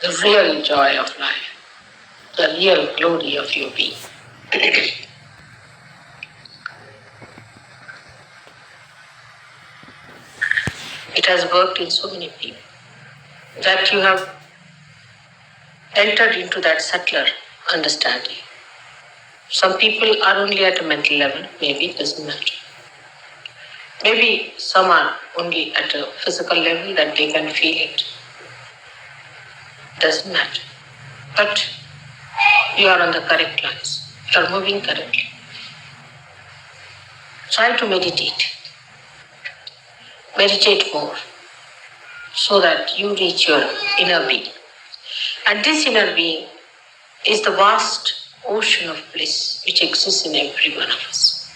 the real joy of life, the real glory of your being. It has worked in so many people that you have entered into that subtler understanding. Some people are only at a mental level, maybe it doesn't matter. Maybe some are only at a physical level that they can feel it. Doesn't matter. But you are on the correct lines. You are moving correctly. Try to meditate. Meditate more so that you reach your inner being. And this inner being is the vast ocean of bliss which exists in every one of us.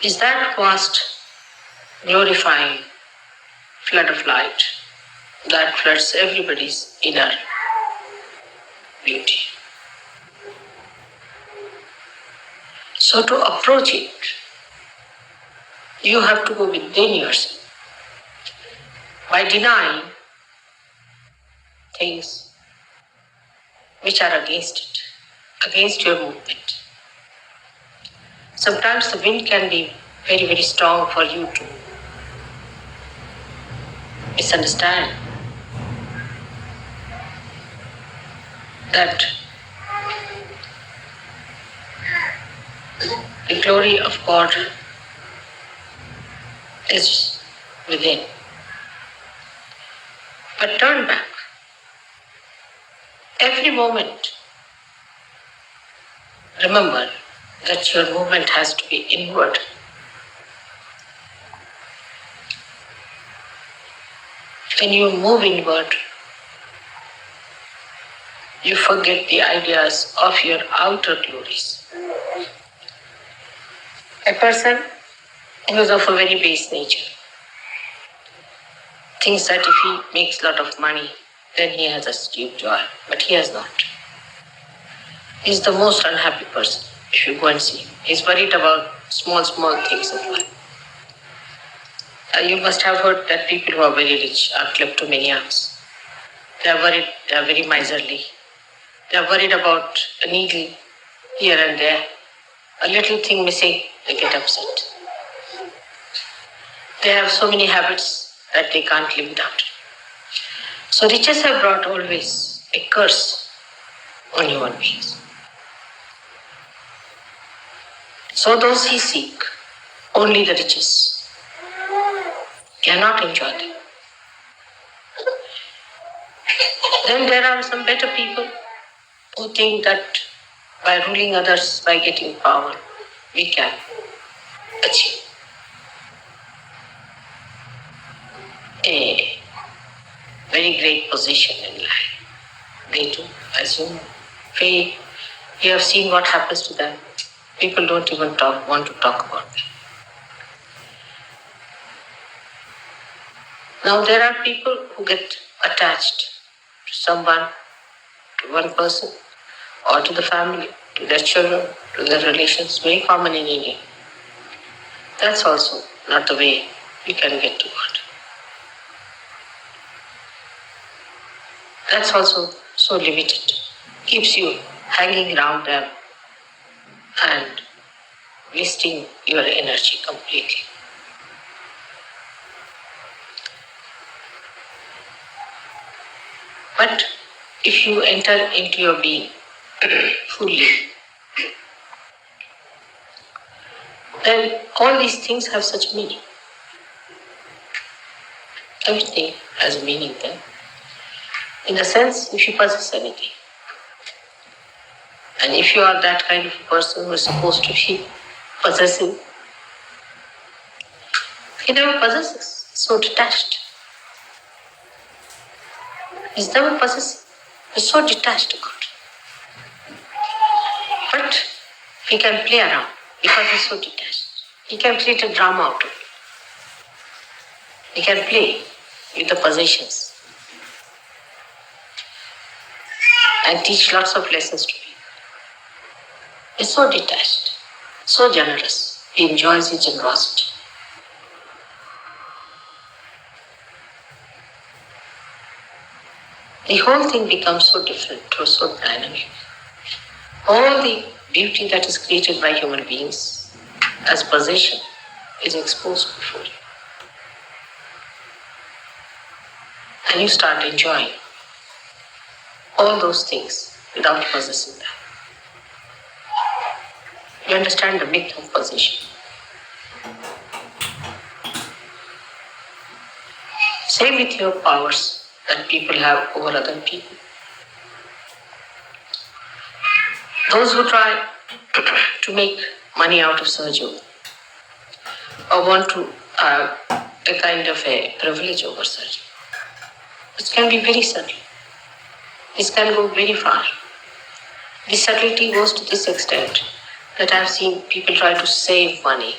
Is that vast, glorifying flood of light that floods everybody's inner beauty. So to approach it, you have to go within yourself by denying things which are against it, against your movement. Sometimes the wind can be very, very strong for you to misunderstand that the glory of God is within. But turn back. Every moment, remember that your movement has to be inward. When you move inward, you forget the ideas of your outer glories. A person who is of a very base nature thinks that if he makes a lot of money, then he has a deep joy, but he has not. He is the most unhappy person if you go and see him. He's worried about small things of life. You must have heard that people who are very rich are kleptomaniacs. They are worried, they are very miserly. They are worried about a needle here and there. A little thing missing, they get upset. They have so many habits that they can't live without it. So riches have brought always a curse on human beings. So those who seek only the riches cannot enjoy them. Then there are some better people who think that by ruling others, by getting power, we can achieve a very great position in life. They do, as you know. You have seen what happens to them. People don't even want to talk about them. Now there are people who get attached to someone, to one person, or to the family, to their children, to their relations, very common in India. That's also not the way you can get to God. That's also so limited. Keeps you hanging around them and wasting your energy completely. But if you enter into your being fully, then all these things have such meaning. Everything has a meaning then. In a sense, if you possess anything, and if you are that kind of a person who is supposed to be possessive, he never possesses, so detached. He's never possessive, he's so detached to God. But he can play around because he's so detached. He can create a drama out of it. He can play with the possessions and teach lots of lessons to people. He's so detached, so generous. He enjoys his generosity. the whole thing becomes so different, so dynamic. All the beauty that is created by human beings as possession is exposed before you. And you start enjoying all those things without possessing them. You understand the myth of possession. Same with your powers that people have over other people. Those who try to make money out of Sahaja or want to have a kind of a privilege over Sahaja, it can be very subtle. This can go very far. The subtlety goes to this extent that I've seen people try to save money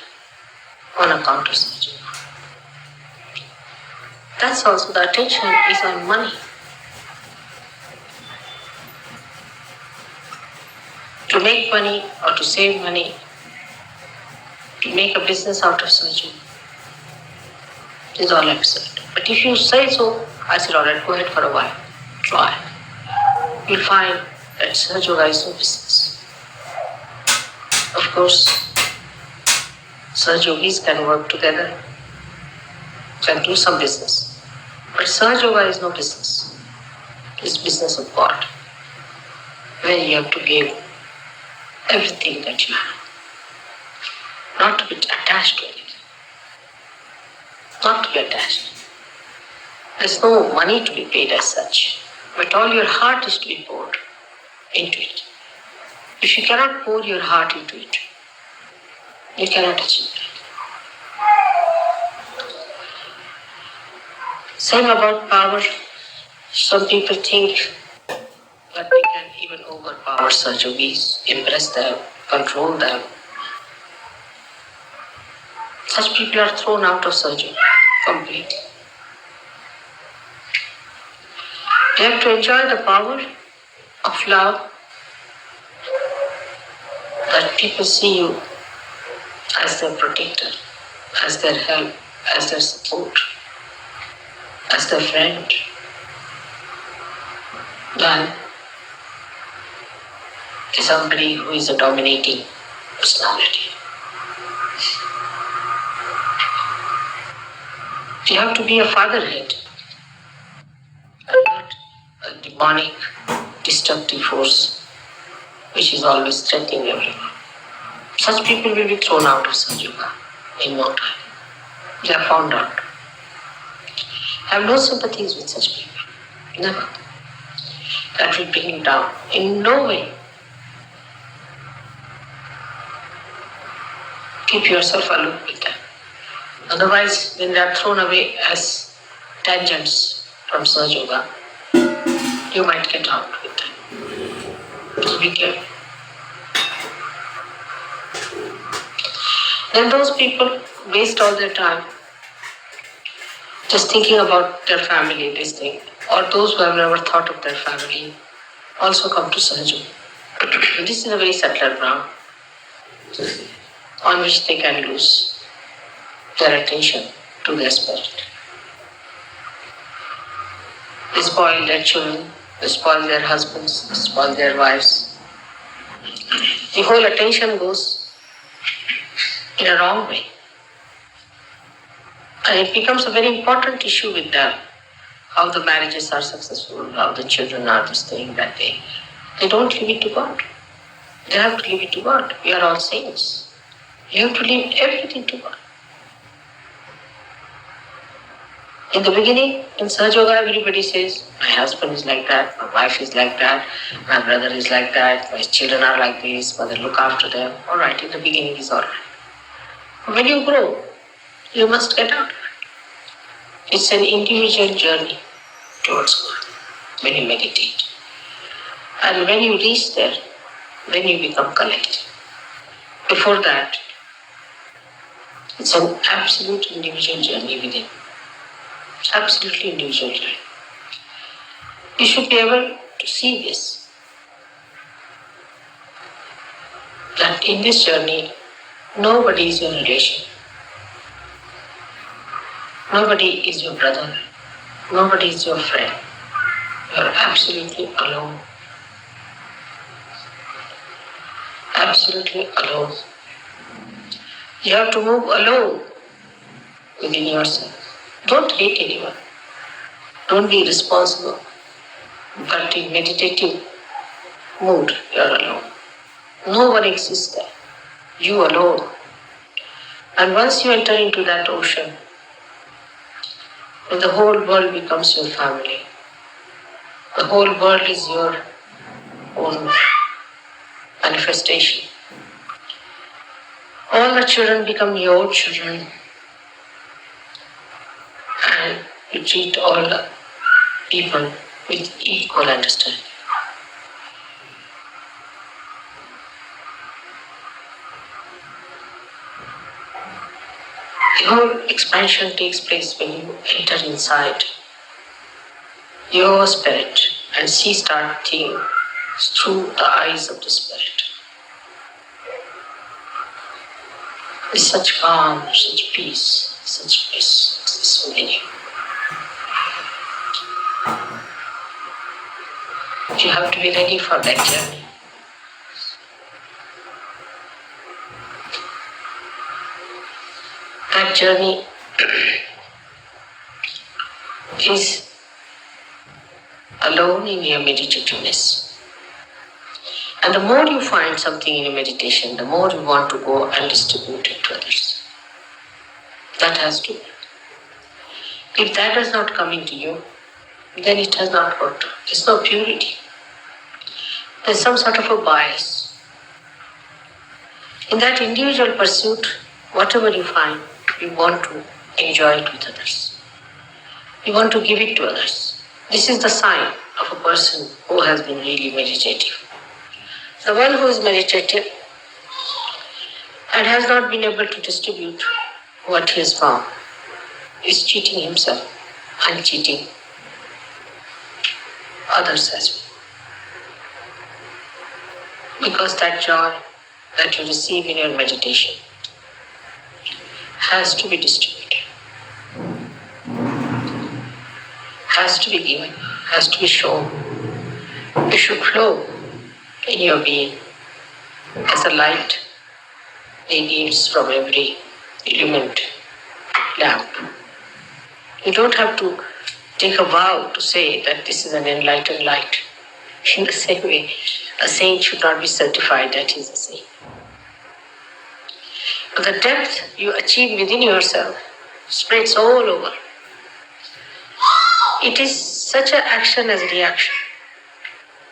on account of Sahaja. That's also the attention is on money. To make money or to save money, to make a business out of Sahaja is all absurd. But if you say so, I said, all right, go ahead for a while. Try. You'll find that Sahaja Yoga is no business. Of course, Sahaja Yogis can work together, can do some business. But Sahaja Yoga is no business. It's business of God, where you have to give everything that you have, not to be attached to it, not to be attached. There's no money to be paid as such, but all your heart is to be poured into it. If you cannot pour your heart into it, you cannot achieve that. Same about power. Some people think that we can even overpower Sahaja Yogis, impress them, control them. Such people are thrown out of Sahaja completely. You have to enjoy the power of love, that people see you as their protector, as their help, as their support, as their friend. Than somebody who is a dominating personality. You have to be a fatherhead, and not a demonic, destructive force which is always threatening everyone. Such people will be thrown out of Sahaja Yoga in no time. They are found out. I have no sympathies with such people. Never. That will bring you down. In no way. Keep yourself aloof with them. Otherwise, when they are thrown away as tangents from Sahaja Yoga, you might get out with them. So be careful. Then those people waste all their time just thinking about their family, this thing. Or those who have never thought of their family also come to Sahaja Yoga. This is a very subtle ground on which they can lose their attention to their spirit. They spoil their children, they spoil their husbands, they spoil their wives. The whole attention goes in a wrong way. And it becomes a very important issue with them, how the marriages are successful, how the children are this thing, that thing. They don't leave it to God. They have to leave it to God. We are all saints. You have to leave everything to God. In the beginning, in Sahaja Yoga, everybody says, my husband is like that, my wife is like that, my brother is like that, my children are like this, mother look after them. All right, in the beginning is all right. When you grow, you must get out of it. It's an individual journey towards God when you meditate. And when you reach there, then you become collective. Before that, it's an absolute individual journey within. Absolutely individual journey. You should be able to see this. That in this journey, nobody is your relation. Nobody is your brother. Nobody is your friend. You are absolutely alone. Absolutely alone. You have to move alone within yourself. Don't hate anyone. Don't be responsible. But in meditative mood, you are alone. No one exists there. You alone. And once you enter into that ocean, then the whole world becomes your family. The whole world is your own manifestation. All the children become your children, and you treat all the people with equal understanding. The whole expansion takes place when you enter inside your spirit and see starting through the eyes of the spirit. With such calm, such peace, such bliss, such meaning. You have to be ready for that journey. That journey is alone in your meditativeness. And the more you find something in your meditation, the more you want to go and distribute it to others. That has to be. If that does not come into you, then it has not worked. There's no purity. There's some sort of a bias. In that individual pursuit, whatever you find, you want to enjoy it with others. You want to give it to others. This is the sign of a person who has been really meditative. The one who is meditative and has not been able to distribute what he has found is cheating himself and cheating others as well. Because that joy that you receive in your meditation has to be distributed, has to be given, has to be shown. It should flow in your being as a light radiates from every element lamp. You don't have to take a vow to say that this is an enlightened light. In the same way, a saint should not be certified that he is a saint. But the depth you achieve within yourself spreads all over. It is such an action as a reaction.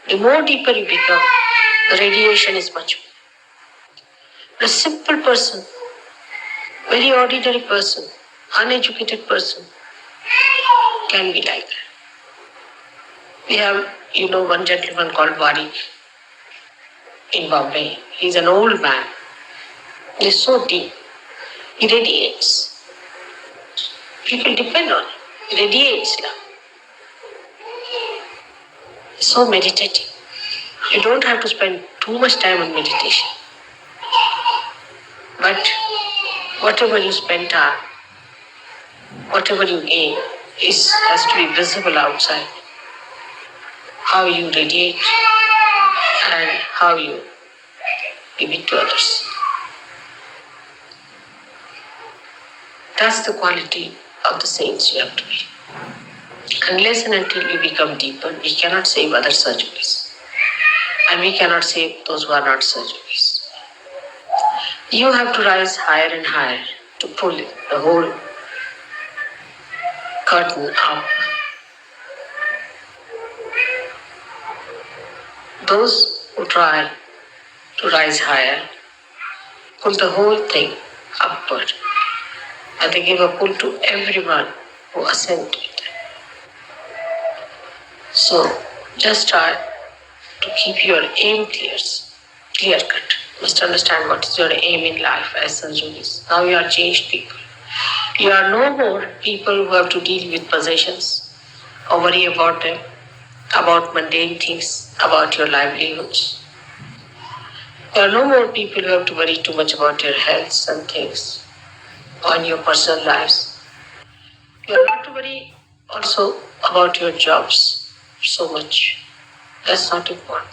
The more deeper you become, the radiation is much more. A simple person, very ordinary person, uneducated person can be like that. We have, one gentleman called Wari in Bombay. He's an old man. He's so deep. He radiates. People depend on him. He radiates love. So meditative. You don't have to spend too much time on meditation. But whatever you spend time, whatever you gain, has to be visible outside. How you radiate and how you give it to others. That's the quality of the saints you have to be. Unless and until we become deeper, we cannot save other surgeries. And we cannot save those who are not surgeries. You have to rise higher and higher to pull the whole curtain up. Those who try to rise higher pull the whole thing upward. And they give a pull to everyone who ascends it. So just try to keep your aim clear cut. You must understand what is your aim in life as surgeries. Now you are changed people. You are no more people who have to deal with possessions or worry about them, about mundane things, about your livelihoods. You are no more people who have to worry too much about your health and things on your personal lives. You are not to worry also about your jobs. so much. That's not important.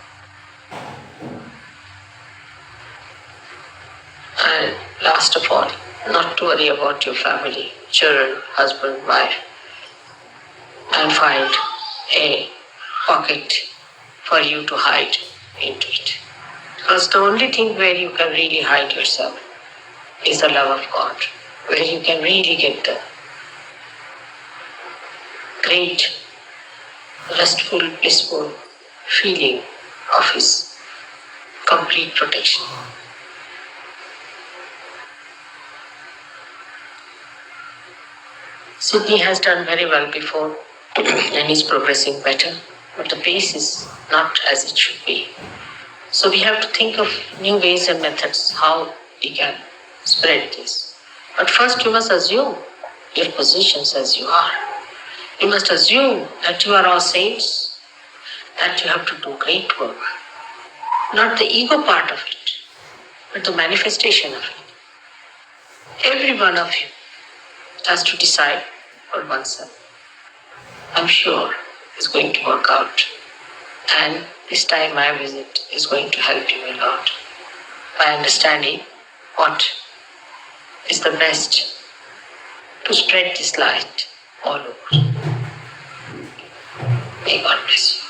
And last of all, not to worry about your family, children, husband, wife, and find a pocket for you to hide into it. Because the only thing where you can really hide yourself is the love of God, where you can really get the great, restful, blissful feeling of His complete protection. Sydney has done very well before and is progressing better, but the pace is not as it should be. So we have to think of new ways and methods how we can spread this. But first you must assume your positions as you are. You must assume that you are all saints, that you have to do great work. Not the ego part of it, but the manifestation of it. Every one of you has to decide for oneself. I'm sure it's going to work out. And this time my visit is going to help you a lot by understanding what is the best to spread this light all over. May God bless you.